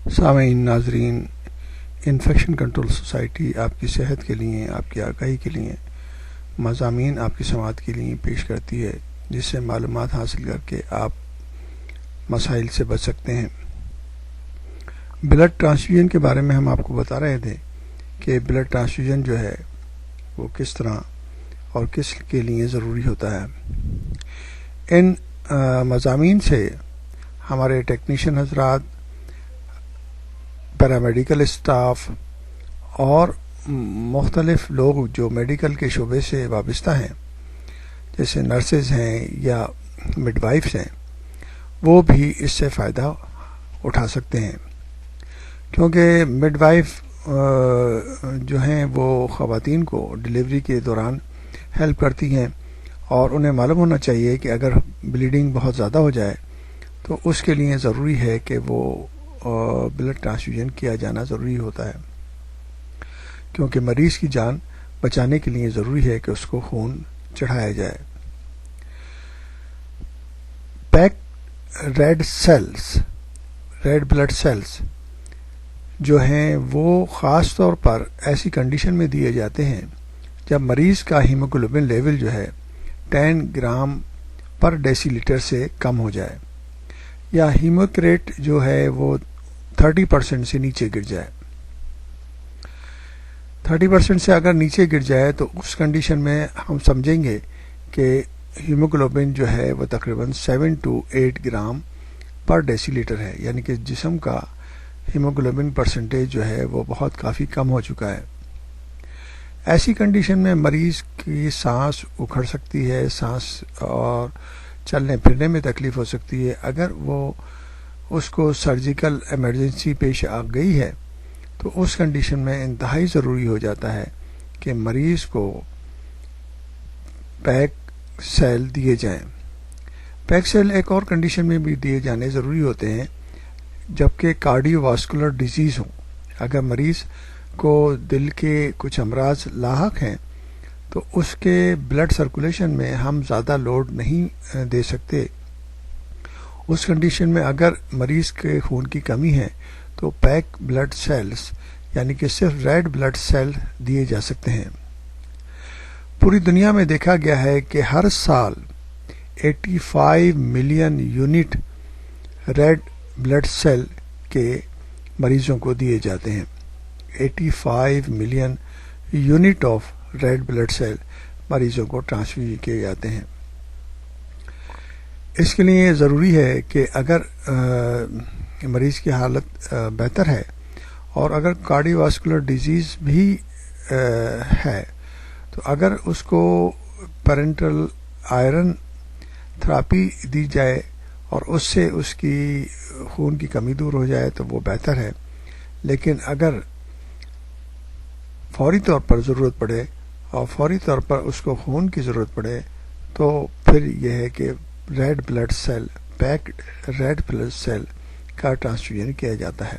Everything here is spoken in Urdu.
سامعین ناظرین، انفیکشن کنٹرول سوسائٹی آپ کی صحت کے لیے، آپ کی آگاہی کے لیے مضامین آپ کی سماعت کے لیے پیش کرتی ہے، جس سے معلومات حاصل کر کے آپ مسائل سے بچ سکتے ہیں۔ بلڈ ٹرانسفیوژن کے بارے میں ہم آپ کو بتا رہے تھے کہ بلڈ ٹرانسفیوژن جو ہے وہ کس طرح اور کس کے لیے ضروری ہوتا ہے۔ ان مضامین سے ہمارے ٹیکنیشین حضرات، پیرامیڈیکل اسٹاف اور مختلف لوگ جو میڈیکل کے شعبے سے وابستہ ہیں، جیسے نرسز ہیں یا مڈ وائفس ہیں، وہ بھی اس سے فائدہ اٹھا سکتے ہیں، کیونکہ مڈ وائف جو ہیں وہ خواتین کو ڈلیوری کے دوران ہیلپ کرتی ہیں، اور انہیں معلوم ہونا چاہیے کہ اگر بلیڈنگ بہت زیادہ ہو جائے تو اس کے لیے ضروری ہے کہ وہ بلڈ ٹرانسفیوژن کیا جانا ضروری ہوتا ہے، کیونکہ مریض کی جان بچانے کے لیے ضروری ہے کہ اس کو خون چڑھایا جائے۔ پیک ریڈ بلڈ سیلز جو ہیں وہ خاص طور پر ایسی کنڈیشن میں دیے جاتے ہیں جب مریض کا ہیموگلوبن لیول جو ہے 10 گرام پر ڈیسی لیٹر سے کم ہو جائے، یا ہیموکریٹ جو ہے وہ 30% سے نیچے گر جائے۔ 30% سے اگر نیچے گر جائے تو اس کنڈیشن میں ہم سمجھیں گے کہ ہیموگلوبن جو ہے وہ تقریباً 7 to 8 گرام پر ڈیسی لیٹر ہے، یعنی کہ جسم کا ہیموگلوبن پرسنٹیج جو ہے وہ بہت کافی کم ہو چکا ہے۔ ایسی کنڈیشن میں مریض کی سانس اکھڑ سکتی ہے، سانس اور چلنے پھرنے میں تکلیف ہو سکتی ہے۔ اگر وہ اس کو سرجیکل ایمرجنسی پیش آ گئی ہے تو اس کنڈیشن میں انتہائی ضروری ہو جاتا ہے کہ مریض کو پیک سیل دیے جائیں۔ پیک سیل ایک اور کنڈیشن میں بھی دیے جانے ضروری ہوتے ہیں جبکہ کارڈیو واسکولر ڈیزیز ہوں۔ اگر مریض کو دل کے کچھ امراض لاحق ہیں تو اس کے بلڈ سرکولیشن میں ہم زیادہ لوڈ نہیں دے سکتے۔ اس کنڈیشن میں اگر مریض کے خون کی کمی ہے تو پیک بلڈ سیلز یعنی کہ صرف ریڈ بلڈ سیل دیے جا سکتے ہیں۔ پوری دنیا میں دیکھا گیا ہے کہ ہر سال 85 million unit red blood cell کے مریضوں کو دیے جاتے ہیں۔ 85 million unit of red blood cell مریضوں کو ٹرانسفیوژن کیے جاتے ہیں۔ اس کے لیے ضروری ہے کہ اگر مریض کی حالت بہتر ہے اور اگر کارڈیو واسکولر ڈیزیز بھی ہے تو اگر اس کو پیرنٹل آئرن تھراپی دی جائے اور اس سے اس کی خون کی کمی دور ہو جائے تو وہ بہتر ہے۔ لیکن اگر فوری طور پر ضرورت پڑے اور فوری طور پر اس کو خون کی ضرورت پڑے تو پھر یہ ہے کہ red blood cell, packed red blood cell کا ٹرانسفیوژن کیا جاتا ہے۔